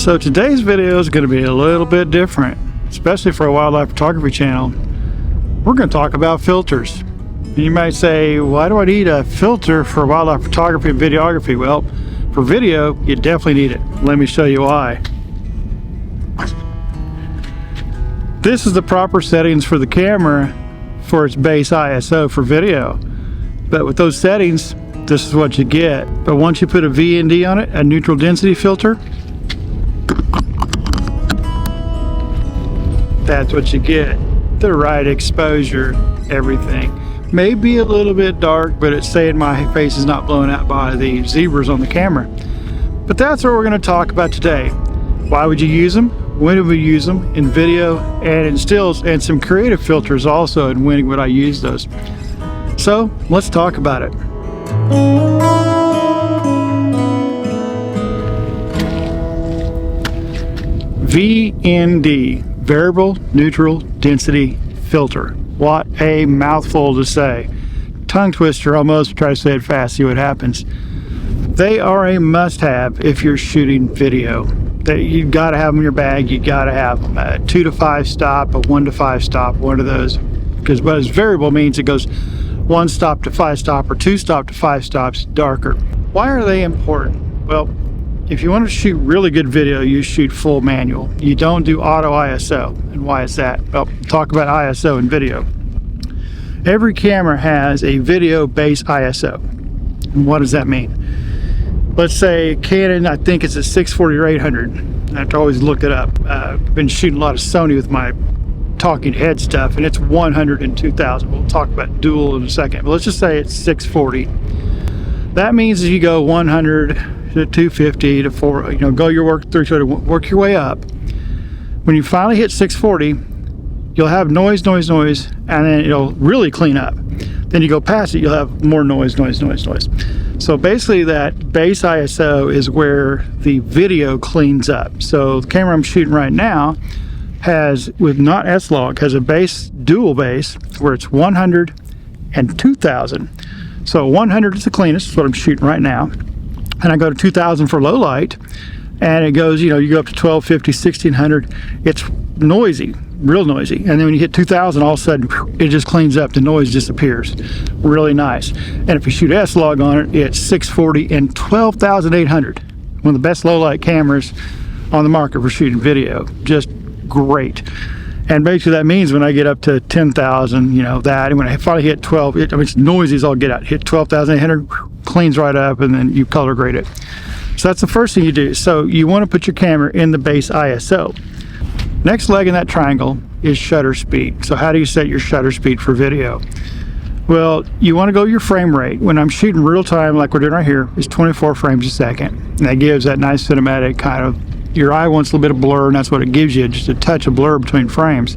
So today's video is going to be a little bit different, especially for a wildlife photography channel. We're going to talk about filters. And you might say, why do I need a filter for wildlife photography and videography? Well, for video, you definitely need it. Let me show you why. This is the proper settings for the camera for its base ISO for video. But with those settings, this is what you get. But once you put a VND on it, a neutral density filter, that's what you get. The right exposure, everything. Maybe a little bit dark, but it's saying my face is not blown out by the zebras on the camera. But that's what we're going to talk about today. Why would you use them? When do we use them? In video and in stills, and some creative filters also, and when would I use those? So let's talk about it. VND, Variable Neutral Density Filter. What a mouthful to say. Tongue twister almost, try to say it fast, see what happens. They are a must-have if you're shooting video. You've got to have them in your bag. You got to have them. A 2 to 5 stop, a 1 to 5 stop, one of those. Because what is variable means it goes 1 stop to 5 stop or 2 stop to 5 stops darker. Why are they important? Well, if you want to shoot really good video, you shoot full manual. You don't do auto ISO. And why is that? Well, talk about ISO in video. Every camera has a video base ISO. And what does that mean? Let's say Canon, I think it's a 640 or 800. I have to always look it up. I've been shooting a lot of Sony with my talking head stuff, and it's 100 and 2000. We'll talk about dual in a second, but let's just say it's 640. That means if you go 100 to 250 to 4, go your work through to work your way up. When you finally hit 640, you'll have noise, and then it'll really clean up. Then you go past it, you'll have more noise. So basically that base ISO is where the video cleans up. So the camera I'm shooting right now has, with not S-Log, has a base, dual base, where it's 100 and 2000. So 100 is the cleanest, is what I'm shooting right now. And I go to 2000 for low light, and it goes, you go up to 1250, 1600. It's noisy, real noisy. And then when you hit 2000, all of a sudden, it just cleans up. The noise disappears. Really nice. And if you shoot S-Log on it, it's 640 and 12,800. One of the best low light cameras on the market for shooting video. Just great. And basically that means when I get up to 10,000, that, and when I finally hit 12, it's noisy as all get out. Hit 12,800, cleans right up, and then you color grade it. So that's the first thing you do. So you want to put your camera in the base ISO. Next leg in that triangle is shutter speed. So how do you set your shutter speed for video? Well, you want to go your frame rate. When I'm shooting real time, like we're doing right here, it's 24 frames a second. And that gives that nice cinematic kind of, your eye wants a little bit of blur, and that's what it gives you, just a touch of blur between frames.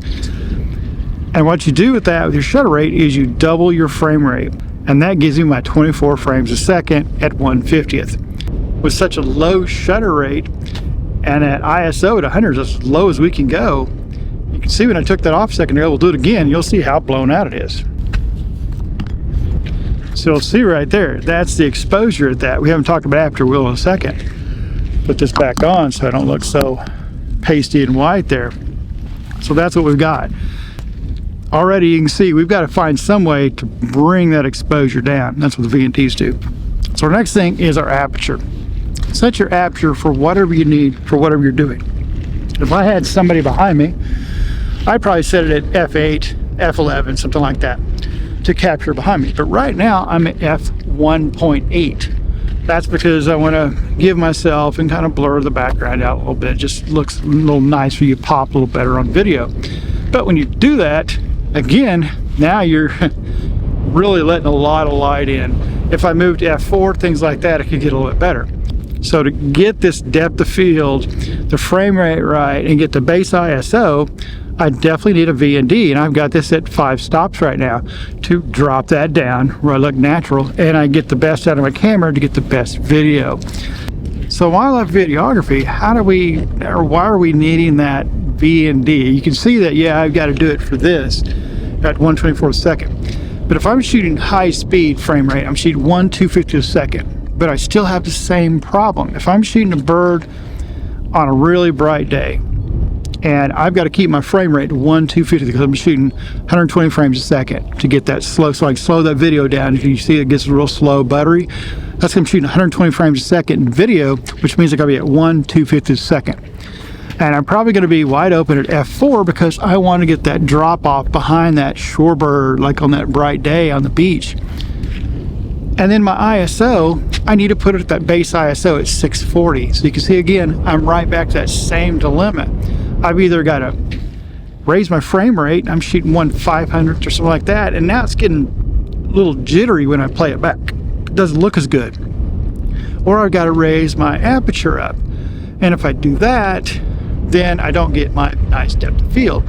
And what you do with that, with your shutter rate, is you double your frame rate. And that gives you my 24 frames a second at 1/50th. With such a low shutter rate, and at ISO at 100 is as low as we can go, you can see when I took that off a second ago, we'll do it again, you'll see how blown out it is. So you'll see right there, that's the exposure at that. We haven't talked about after, we'll in a second. Put this back on so I don't look so pasty and white there. So that's what we've got. Already you can see we've got to find some way to bring that exposure down. That's what the VNDs do. So our next thing is our aperture. Set your aperture for whatever you need for whatever you're doing. If I had somebody behind me, I'd probably set it at f8, f11, something like that, to capture behind me. But right now I'm at f1.8. That's because I want to give myself and kind of blur the background out a little bit. It just looks a little nice for you, pop a little better on video. But when you do that, again, now you're really letting a lot of light in. If I moved to f4, things like that, it could get a little bit better. So to get this depth of field, the frame rate right, and get the base ISO, I definitely need a VND, and I've got this at 5 stops right now to drop that down where I look natural, and I get the best out of my camera to get the best video. So wildlife videography, why are we needing that VND? You can see that, yeah, I've got to do it for this at 1/24 a second. But if I'm shooting high speed frame rate, I'm shooting 1/250 a second, but I still have the same problem. If I'm shooting a bird on a really bright day, and I've got to keep my frame rate to 1/250 because I'm shooting 120 frames a second to get that slow, so I can slow that video down. If you see it gets real slow, buttery, that's I'm shooting 120 frames a second in video, which means I got to be at 1/250 a second. And I'm probably going to be wide open at f4 because I want to get that drop off behind that shorebird, like on that bright day on the beach. And then my ISO, I need to put it at that base ISO at 640. So you can see again, I'm right back to that same dilemma. I've either got to raise my frame rate, I'm shooting 1/500th or something like that, and now it's getting a little jittery when I play it back. It doesn't look as good. Or I've got to raise my aperture up. And if I do that, then I don't get my nice depth of field.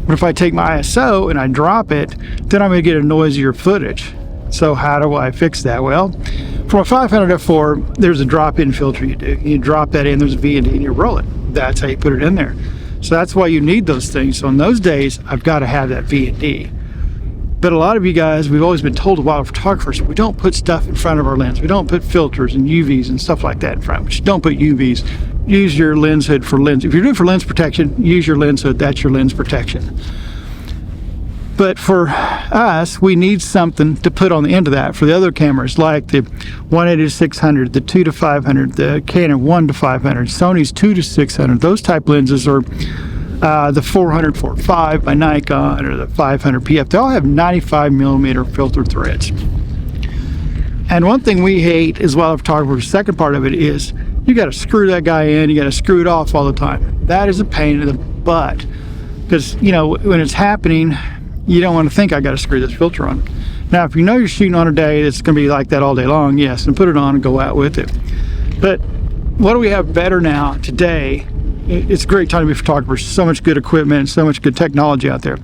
But if I take my ISO and I drop it, then I'm going to get a noisier footage. So how do I fix that? Well, from a 500 f4, there's a drop-in filter you do. You drop that in, there's a VND, and you roll it. That's how you put it in there. So that's why you need those things. So in those days, I've got to have that VND. But a lot of you guys, we've always been told, wildlife photographers, we don't put stuff in front of our lens. We don't put filters and UVs and stuff like that in front. But you don't put UVs. Use your lens hood for lens. If you're doing it for lens protection, use your lens hood. That's your lens protection. But for us, we need something to put on the end of that for the other cameras, like the 180-600, the 2-500, the Canon 1-500, Sony's 2-600. Those type lenses are the 400-4.5 by Nikon or the 500 PF. They all have 95mm filter threads. And one thing we hate as wildlife photographers, the second part of it is you got to screw that guy in, you got to screw it off all the time. That is a pain in the butt because, you know, when it's happening, you don't want to think I got to screw this filter on. Now, if you know you're shooting on a day that's going to be like that all day long, yes, and put it on and go out with it. But what do we have better now today? It's a great time to be photographers. So much good equipment, so much good technology out there.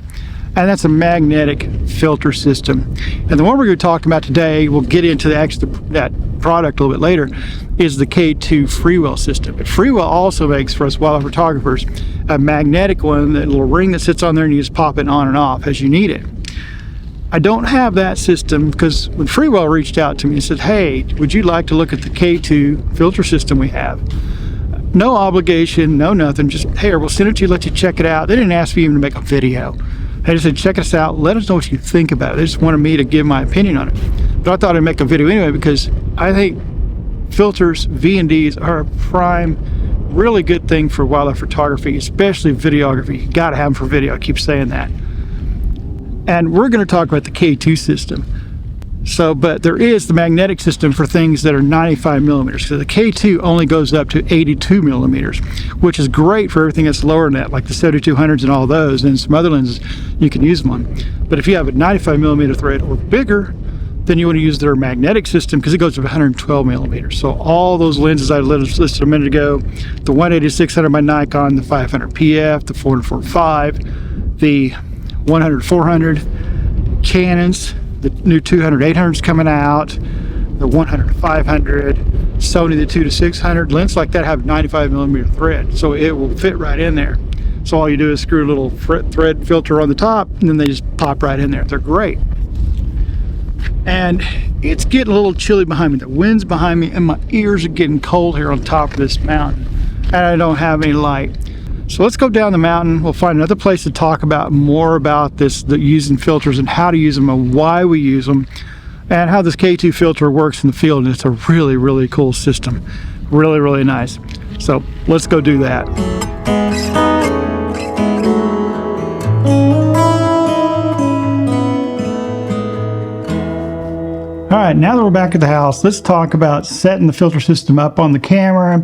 And that's a magnetic filter system. And the one we're going to talk about today, we'll get into that product a little bit later, is the K2 Freewell system. But Freewell also makes for us wildlife photographers a magnetic one, that little ring that sits on there and you just pop it on and off as you need it. I don't have that system because when Freewell reached out to me and said, hey, would you like to look at the K2 filter system we have? No obligation, no nothing, just, hey, we'll send it to you, let you check it out. They didn't ask me even to make a video. They just said, check us out, let us know what you think about it. They just wanted me to give my opinion on it. But I thought I'd make a video anyway because I think filters, VNDs, are a prime, really good thing for wildlife photography, especially videography. You gotta have them for video, I keep saying that. And we're gonna talk about the K2 system. So, but there is the magnetic system for things that are 95mm. So the K2 only goes up to 82mm, which is great for everything that's lower than that, like the 7200s and all those, and some other lenses you can use them on. But if you have a 95mm thread or bigger, then you want to use their magnetic system because it goes to 112mm. So all those lenses I listed a minute ago, the 180-600 by Nikon, the 500 PF, the 400-4.5, the 100-400, Canons, the new 200-800s coming out, the 100-500, Sony the 2-600, lenses like that have 95mm thread, so it will fit right in there. So all you do is screw a little thread filter on the top, and then they just pop right in there. They're great. And it's getting a little chilly behind me. The wind's behind me, and my ears are getting cold here on top of this mountain, and I don't have any light. So let's go down the mountain. We'll find another place to talk about more about this, using filters and how to use them and why we use them and how this K2 filter works in the field. And it's a really, really cool system. Really, really nice. So let's go do that. All right, now that we're back at the house, let's talk about setting the filter system up on the camera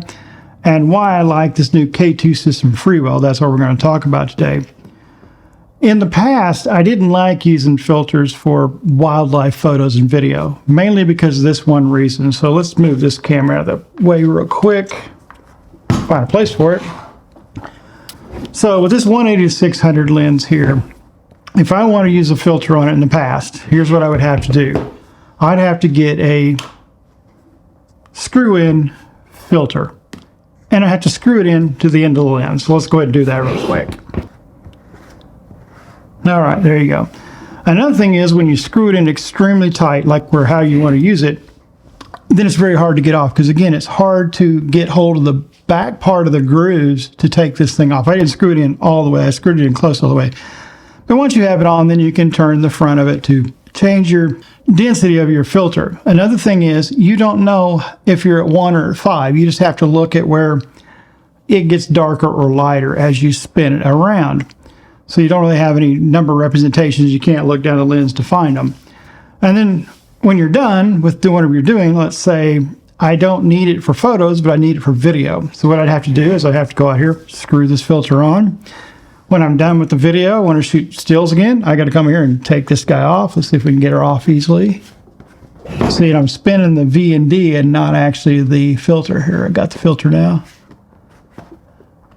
and why I like this new K2 system Freewell. That's what we're going to talk about today. In the past, I didn't like using filters for wildlife photos and video, mainly because of this one reason. So let's move this camera out of the way real quick. Find a place for it. So with this 180-600 lens here, if I want to use a filter on it in the past, here's what I would have to do. I'd have to get a screw-in filter, and I have to screw it in to the end of the lens. So let's go ahead and do that real quick. All right, there you go. Another thing is when you screw it in extremely tight, like how you want to use it, then it's very hard to get off because, again, it's hard to get hold of the back part of the grooves to take this thing off. I didn't screw it in all the way. I screwed it in close all the way. But once you have it on, then you can turn the front of it to change your density of your filter. Another thing is, you don't know if you're at 1 or at 5. You just have to look at where it gets darker or lighter as you spin it around. So you don't really have any number representations. You can't look down the lens to find them. And then when you're done with doing whatever you're doing, let's say I don't need it for photos, but I need it for video. So what I'd have to do is I'd have to go out here, screw this filter on. When I'm done with the video, I want to shoot stills again, I got to come here and take this guy off. Let's see if we can get her off easily. See, I'm spinning the VND and not actually the filter here. I got the filter now.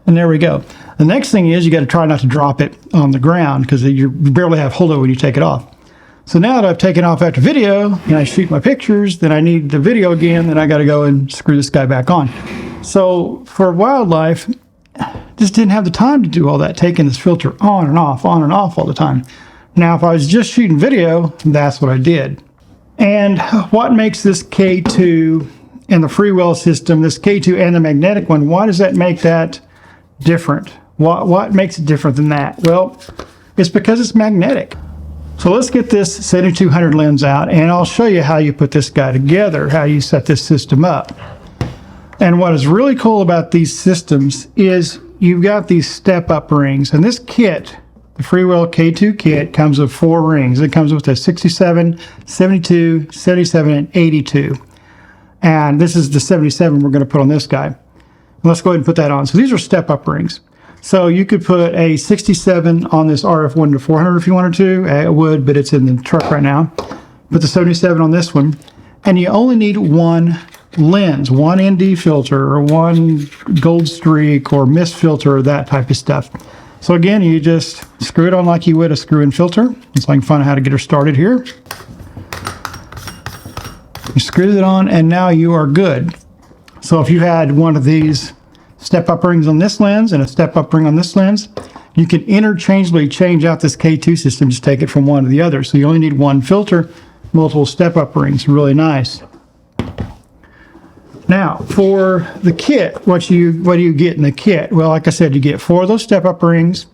And there we go. The next thing is you got to try not to drop it on the ground because you barely have hold of it when you take it off. So now that I've taken off after video and I shoot my pictures, then I need the video again, then I got to go and screw this guy back on. So for wildlife, just didn't have the time to do all that, taking this filter on and off all the time. Now, if I was just shooting video, that's what I did. And what makes this K2 and the Freewell system, this K2 and the magnetic one, why does that make that different? What makes it different than that? Well, it's because it's magnetic. So let's get this 7200 lens out and I'll show you how you put this guy together, how you set this system up. And what is really cool about these systems is you've got these step-up rings. And this kit, the Freewell K2 kit, comes with 4 rings. It comes with a 67, 72, 77, and 82. And this is the 77 we're going to put on this guy. Let's go ahead and put that on. So these are step-up rings. So you could put a 67 on this RF1 to 400 if you wanted to. It would, but it's in the truck right now. Put the 77 on this one. And you only need one lens, one ND filter or one gold streak or mist filter or that type of stuff. So again, you just screw it on like you would a screw-in filter. So I can find out how to get her started here. You screw it on and now you are good. So if you had one of these step-up rings on this lens and a step-up ring on this lens, you can interchangeably change out this K2 system, just take it from one to the other. So you only need one filter, multiple step-up rings, really nice. Now, for the kit, what do you get in the kit? Well, like I said, you get 4 of those step-up rings,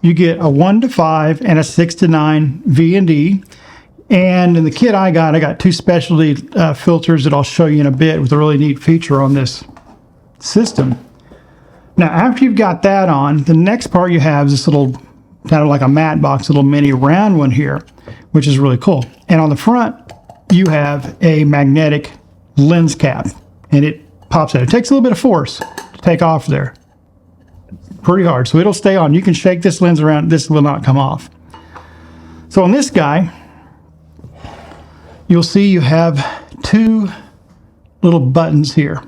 you get a 1 to 5 and a 6 to 9 VND. And in the kit I got 2 specialty filters that I'll show you in a bit with a really neat feature on this system. Now, after you've got that on, the next part you have is this little, kind of like a matte box, little mini round one here, which is really cool. And on the front, you have a magnetic lens cap, and it pops out. It takes a little bit of force to take off there. Pretty hard, so it'll stay on. You can shake this lens around, this will not come off. So on this guy, you'll see you have 2 little buttons here,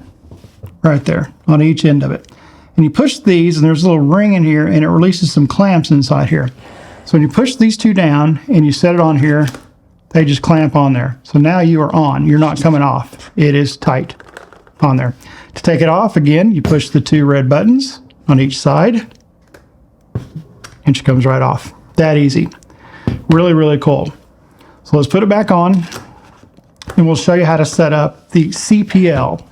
right there, on each end of it. And you push these, and there's a little ring in here, and it releases some clamps inside here. So when you push these 2 down, and you set it on here, they just clamp on there. So now you are on. You're not coming off. It is tight on there. To take it off, again, you push the 2 red buttons on each side, and she comes right off. That easy. Really, really cool. So let's put it back on, and we'll show you how to set up the CPL.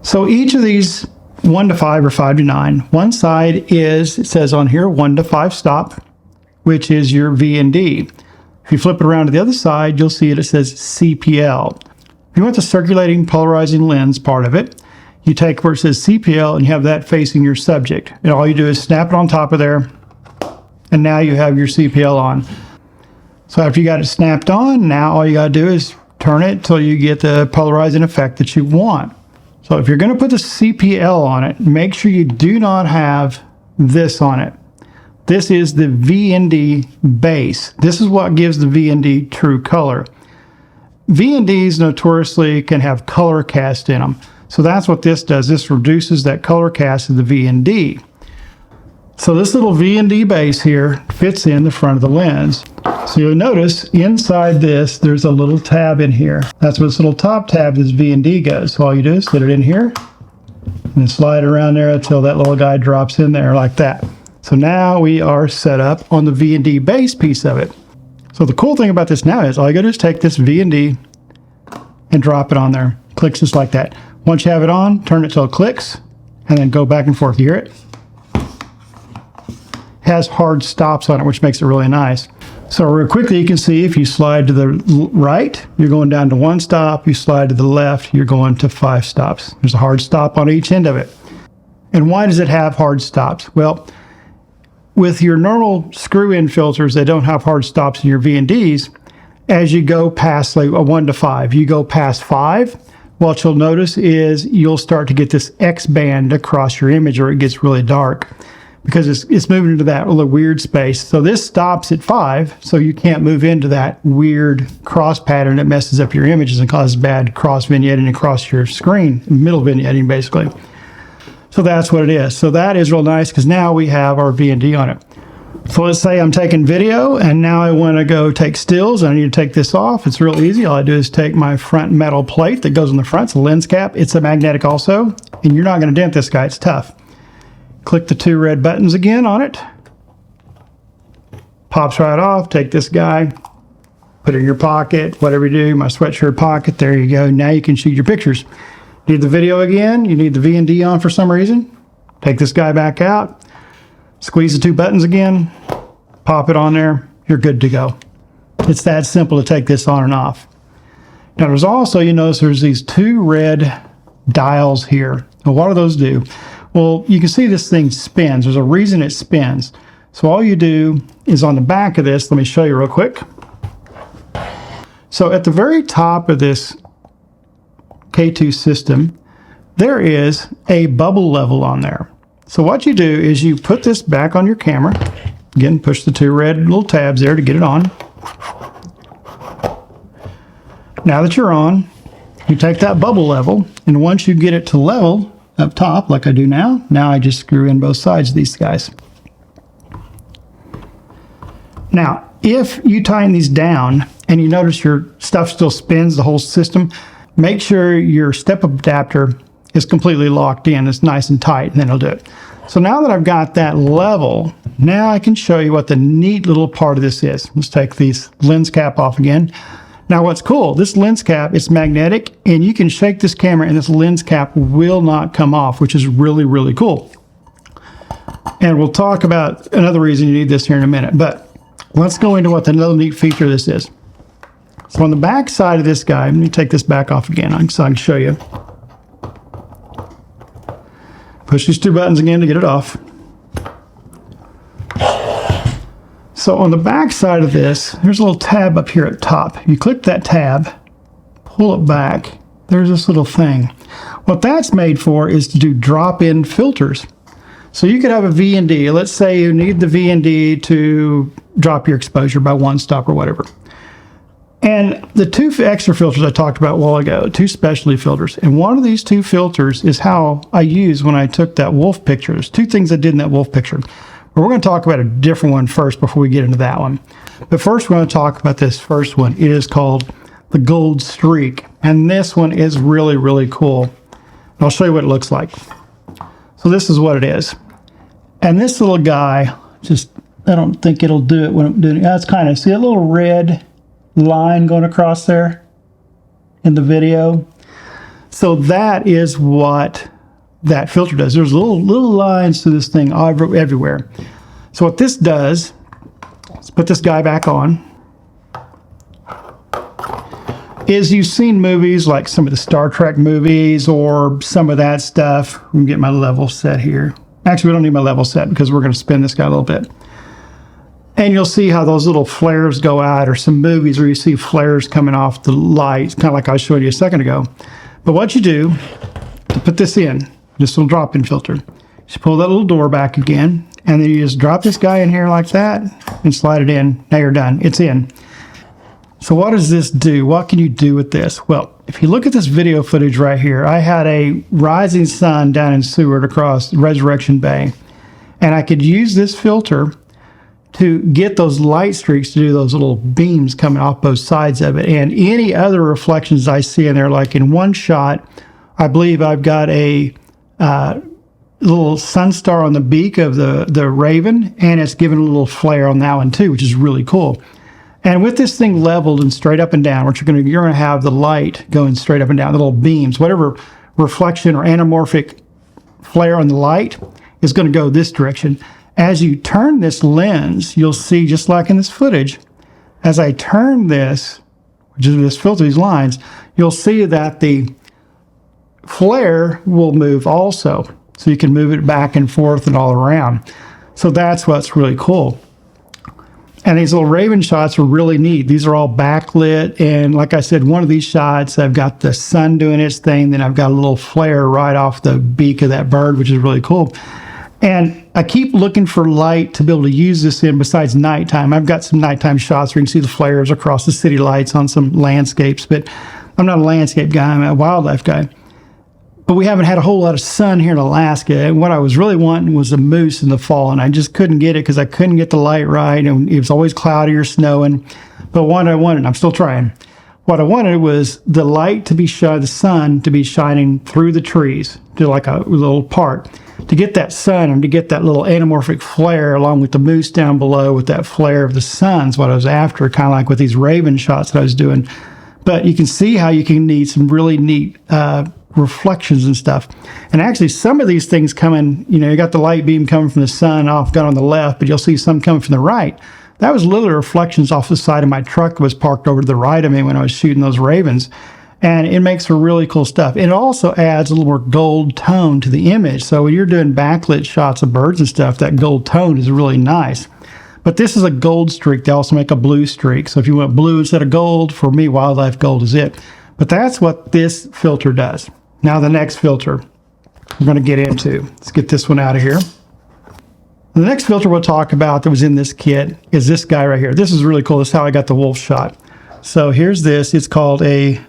So each of these 1 to 5 or 5 to 9. One side is, it says on here, 1 to 5 stop, which is your VND. If you flip it around to the other side, you'll see it says CPL. If you want the circulating polarizing lens part of it, you take where it says CPL and you have that facing your subject. And all you do is snap it on top of there, and now you have your CPL on. So after you got it snapped on, now all you got to do is turn it till you get the polarizing effect that you want. So if you're going to put the CPL on it, make sure you do not have this on it. This is the VND base. This is what gives the VND true color. VNDs notoriously can have color cast in them. So that's what this does. This reduces that color cast of the VND. So this little VND base here fits in the front of the lens. So you'll notice inside this, there's a little tab in here. That's where this little top tab, this VND goes. So all you do is slid it in here and slide it around there until that little guy drops in there like that. So now we are set up on the VND base piece of it. So the cool thing about this now is all you gotta do is take this VND and drop it on there. Clicks just like that. Once you have it on, turn it till it clicks, and then go back and forth. You hear it? Has hard stops on it, which makes it really nice. So real quickly, you can see if you slide to the right, you're going down to 1 stop. You slide to the left, you're going to 5 stops. There's a hard stop on each end of it. And why does it have hard stops? Well, with your normal screw-in filters, they don't have hard stops in your VNDs. As you go past like a 1 to 5, you go past 5, what you'll notice is you'll start to get this X band across your image, or it gets really dark, because it's moving into that little weird space. So this stops at 5, so you can't move into that weird cross pattern that messes up your images and causes bad cross vignetting across your screen, middle vignetting basically. So that's what it is. So that is real nice, because now we have our VND on it. So let's say I'm taking video and now I want to go take stills and I need to take this off. It's real easy. All I do is take my front metal plate that goes in the front. It's a lens cap. It's a magnetic also, and you're not going to dent this guy. It's tough. Click the 2 red buttons again on it. Pops right off. Take this guy, put it in your pocket, whatever you do, my sweatshirt pocket. There you go. Now you can shoot your pictures. Need the video again. You need the VND on for some reason. Take this guy back out. Squeeze the 2 buttons again. Pop it on there. You're good to go. It's that simple to take this on and off. Now there's also, you notice there's these 2 red dials here. Well, what do those do? Well, you can see this thing spins. There's a reason it spins. So all you do is on the back of this, let me show you real quick. So at the very top of this K2 system, there is a bubble level on there. So what you do is you put this back on your camera. Again, push the 2 red little tabs there to get it on. Now that you're on, you take that bubble level, and once you get it to level up top, like I do now, I just screw in both sides of these guys. Now, if you tighten these down and you notice your stuff still spins, the whole system, make sure your step adapter is completely locked in. It's nice and tight, and then it'll do it. So now that I've got that level, now I can show you what the neat little part of this is. Let's take this lens cap off again. Now what's cool, this lens cap, it's magnetic, and you can shake this camera and this lens cap will not come off, which is really, really cool. And we'll talk about another reason you need this here in a minute, but let's go into what the little neat feature this is. So on the back side of this guy, let me take this back off again so I can show you. Push these 2 buttons again to get it off. So on the back side of this, there's a little tab up here at top. You click that tab, pull it back, there's this little thing. What that's made for is to do drop-in filters. So you could have a VND. Let's say you need the VND to drop your exposure by 1 stop or whatever. And the 2 extra filters I talked about a while ago, 2 specialty filters. And one of these 2 filters is how I used when I took that wolf picture. There's 2 things I did in that wolf picture. But we're going to talk about a different one first before we get into that one. But first we're going to talk about this first one. It is called the Gold Streak. And this one is really, really cool. And I'll show you what it looks like. So this is what it is. And this little guy, just, I don't think it'll do it when I'm doing it. That's kind of, see a little red line going across there in the video? So that is what that filter does. There's little lines to this thing everywhere. So what this does, let's put this guy back on, is you've seen movies like some of the Star Trek movies or some of that stuff. Let me get my level set here. Actually, we don't need my level set because we're going to spin this guy a little bit. And you'll see how those little flares go out, or some movies where you see flares coming off the lights, kind of like I showed you a second ago. But what you do to put this in, this little drop-in filter, just pull that little door back again, and then you just drop this guy in here like that and slide it in. Now you're done. It's in. So what does this do? What can you do with this? Well, if you look at this video footage right here, I had a rising sun down in Seward across Resurrection Bay, and I could use this filter to get those light streaks to do those little beams coming off both sides of it. And any other reflections I see in there, like in one shot, I believe I've got a little sun star on the beak of the raven, and it's giving a little flare on that one too, which is really cool. And with this thing leveled and straight up and down, which you're gonna have the light going straight up and down, the little beams, whatever reflection or anamorphic flare on the light is going to go this direction. As you turn this lens, you'll see, just like in this footage, as I turn this, which is this filter, these lines, you'll see that the flare will move also. So you can move it back and forth and all around. So that's what's really cool. And these little Raven shots are really neat. These are all backlit. And like I said, one of these shots, I've got the sun doing its thing. Then I've got a little flare right off the beak of that bird, which is really cool. And I keep looking for light to be able to use this in besides nighttime. I've got some nighttime shots where you can see the flares across the city lights on some landscapes, but I'm not a landscape guy, I'm a wildlife guy. But we haven't had a whole lot of sun here in Alaska. And what I was really wanting was a moose in the fall, and I just couldn't get it because I couldn't get the light right, and it was always cloudy or snowing. But what I wanted, I'm still trying, what I wanted was the light to be the sun to be shining through the trees to like a little part, to get that sun and to get that little anamorphic flare along with the moose down below with that flare of the sun is what I was after, kind of like with these Raven shots that I was doing. But you can see how you can need some really neat reflections and stuff. And actually some of these things coming, you got the light beam coming from the sun off down on the left, but you'll see some coming from the right. That was literally reflections off the side of my truck that was parked over to the right of me when I was shooting those Ravens. And it makes for really cool stuff. It also adds a little more gold tone to the image. So when you're doing backlit shots of birds and stuff, that gold tone is really nice. But this is a gold streak. They also make a blue streak. So if you want blue instead of gold, for me, wildlife gold is it. But that's what this filter does. Now the next filter we're going to get into. Let's get this one out of here. The next filter we'll talk about that was in this kit is this guy right here. This is really cool. This is how I got the wolf shot. So here's this. It's called a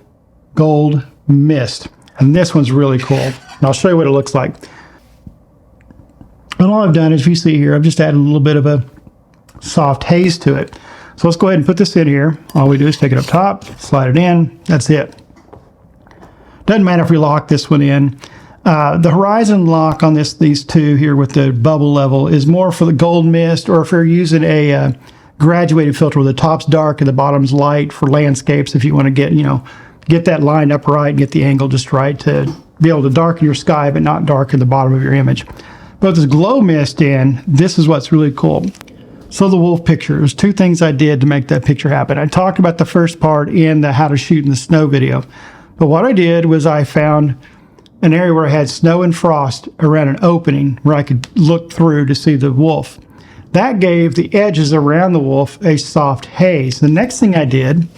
gold mist. And this one's really cool. And I'll show you what it looks like. And all I've done is, if you see here, I've just added a little bit of a soft haze to it. So let's go ahead and put this in here. All we do is take it up top, slide it in. That's it. Doesn't matter if we lock this one in. The horizon lock on these two here with the bubble level is more for the gold mist, or if you're using a graduated filter where the top's dark and the bottom's light for landscapes, if you want to get that lined up right and get the angle just right to be able to darken your sky but not darken the bottom of your image. But with this glow mist in, this is what's really cool. So the wolf picture, there's two things I did to make that picture happen. I talked about the first part in the how to shoot in the snow video. But what I did was I found an area where I had snow and frost around an opening where I could look through to see the wolf. That gave the edges around the wolf a soft haze. The next thing I did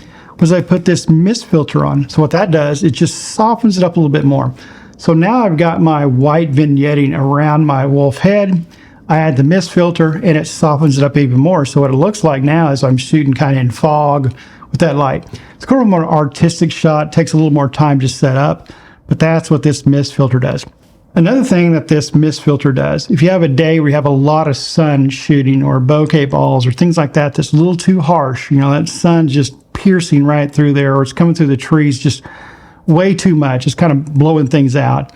was I put this mist filter on. So what that does, it just softens it up a little bit more. So now I've got my white vignetting around my wolf head. I add the mist filter and it softens it up even more. So what it looks like now is I'm shooting kind of in fog with that light. It's kind of a more artistic shot, takes a little more time to set up, but that's what this mist filter does. Another thing that this mist filter does, if you have a day where you have a lot of sun shooting or bokeh balls or things like that that's a little too harsh, that sun's just piercing right through there, or it's coming through the trees just way too much, it's kind of blowing things out.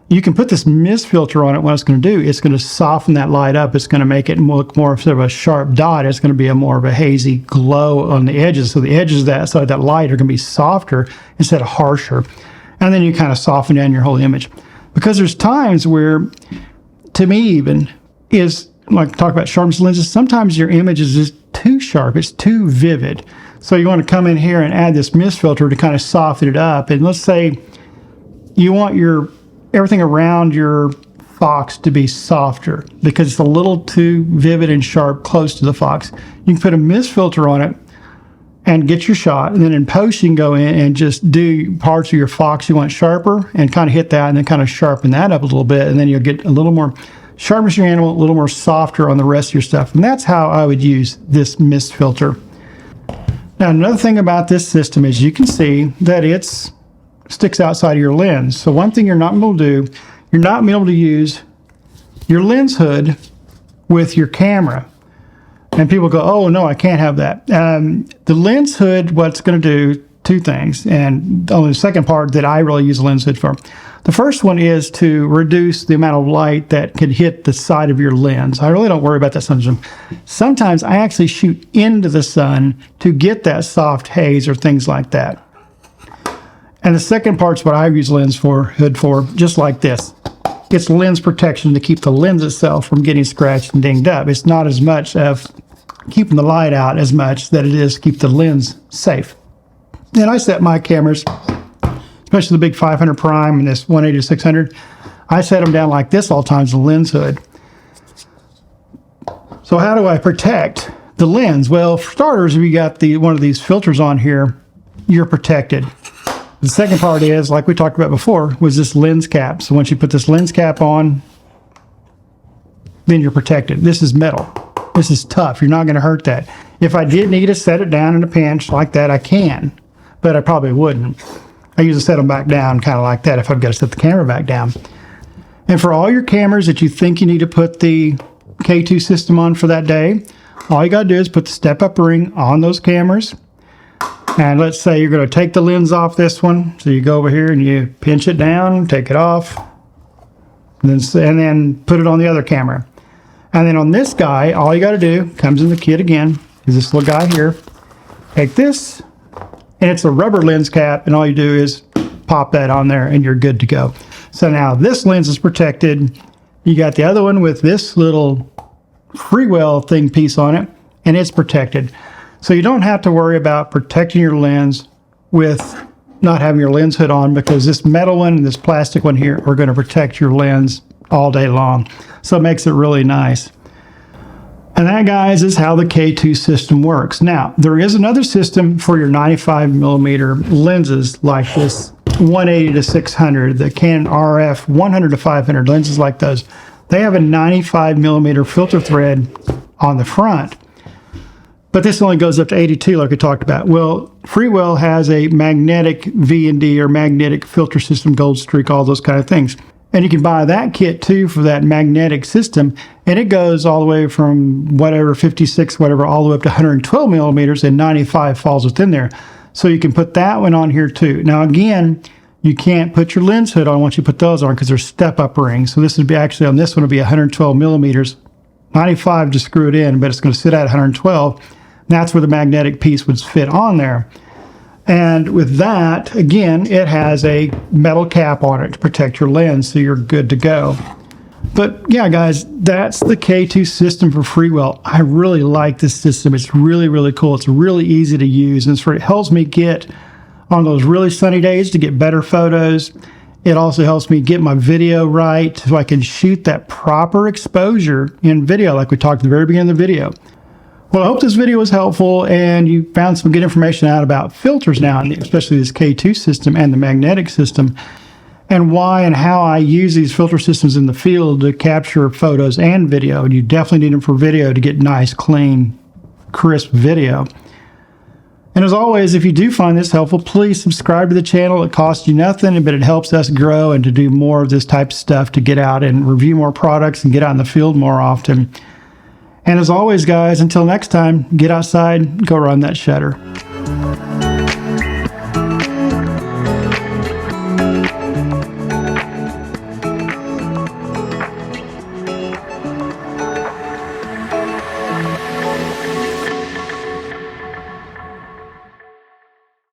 You can put this mist filter on it. What it's going to do, it's going to soften that light up. It's going to make it look more sort of a sharp dot. It's going to be more of a hazy glow on the edges. So the edges of that side, that light, are going to be softer instead of harsher. And then you kind of soften down your whole image. Because there's times where, to me even, is like talk about sharpness lenses, sometimes your image is just too sharp. It's too vivid. So you want to come in here and add this mist filter to kind of soften it up. And let's say you want everything around your fox to be softer because it's a little too vivid and sharp close to the fox. You can put a mist filter on it and get your shot, and then in post you can go in and just do parts of your fox you want sharper and kind of hit that and then kind of sharpen that up a little bit, and then you'll get a little more sharpness your animal, a little more softer on the rest of your stuff. And that's how I would use this mist filter. Now another thing about this system is you can see that it's sticks outside of your lens. So one thing you're not able to do, you're not able to use your lens hood with your camera. And people go, oh no, I can't have that. The lens hood, what's going to do two things, and only the second part that I really use a lens hood for. The first one is to reduce the amount of light that could hit the side of your lens. I really don't worry about that sometimes. Sometimes I actually shoot into the sun to get that soft haze or things like that. And the second part's what I use lens hood for, just like this. it's lens protection to keep the lens itself from getting scratched and dinged up. It's not as much of keeping the light out as much that it is to keep the lens safe. And I set my cameras, especially the big 500 prime and this 180 to 600, I set them down like this all times, the lens hood. So how do I protect the lens? Well, for starters, if you got one of these filters on here, you're protected. The second part is, like we talked about before, was this lens cap. So once you put this lens cap on, then you're protected. This is metal. This is tough. You're not going to hurt that. If I did need to set it down in a pinch like that, I can, but I probably wouldn't. I usually set them back down kind of like that if I've got to set the camera back down. And for all your cameras that you think you need to put the K2 system on for that day, all you got to do is put the step-up ring on those cameras. And let's say you're going to take the lens off this one. So you go over here and you pinch it down, take it off, and then put it on the other camera. And then on this guy, all you got to do, comes in the kit again, is this little guy here. Take this, and it's a rubber lens cap, and all you do is pop that on there, and you're good to go. So now this lens is protected. You got the other one with this little Freewell thing piece on it, and it's protected. So you don't have to worry about protecting your lens with not having your lens hood on, because this metal one and this plastic one here are going to protect your lens all day long. So it makes it really nice. And that, guys, is how the K2 system works. Now, there is another system for your 95mm lenses like this 180 to 600, the Canon RF 100 to 500 lenses like those. They have a 95mm filter thread on the front. But this only goes up to 82 like we talked about. Well, Freewell has a magnetic VND or magnetic filter system, gold streak, all those kind of things. And you can buy that kit too for that magnetic system. And it goes all the way from whatever, 56, whatever, all the way up to 112 millimeters, and 95 falls within there. So you can put that one on here too. Now again, you can't put your lens hood on once you put those on because they're step-up rings. So this would be actually, on this one, would be 112 millimeters, 95 to screw it in, but it's going to sit at 112. That's where the magnetic piece would fit on there. And with that, again, it has a metal cap on it to protect your lens, so you're good to go. But yeah, guys, that's the K2 system for Freewell. I really like this system. It's really, really cool. It's really easy to use, and it helps me get on those really sunny days to get better photos. It also helps me get my video right so I can shoot that proper exposure in video like we talked at the very beginning of the video. Well, I hope this video was helpful and you found some good information out about filters now, especially this K2 system and the magnetic system, and why and how I use these filter systems in the field to capture photos and video. And you definitely need them for video to get nice, clean, crisp video. And as always, if you do find this helpful, please subscribe to the channel. It costs you nothing, but it helps us grow and to do more of this type of stuff, to get out and review more products and get out in the field more often. And as always, guys, until next time, get outside, go run that shutter.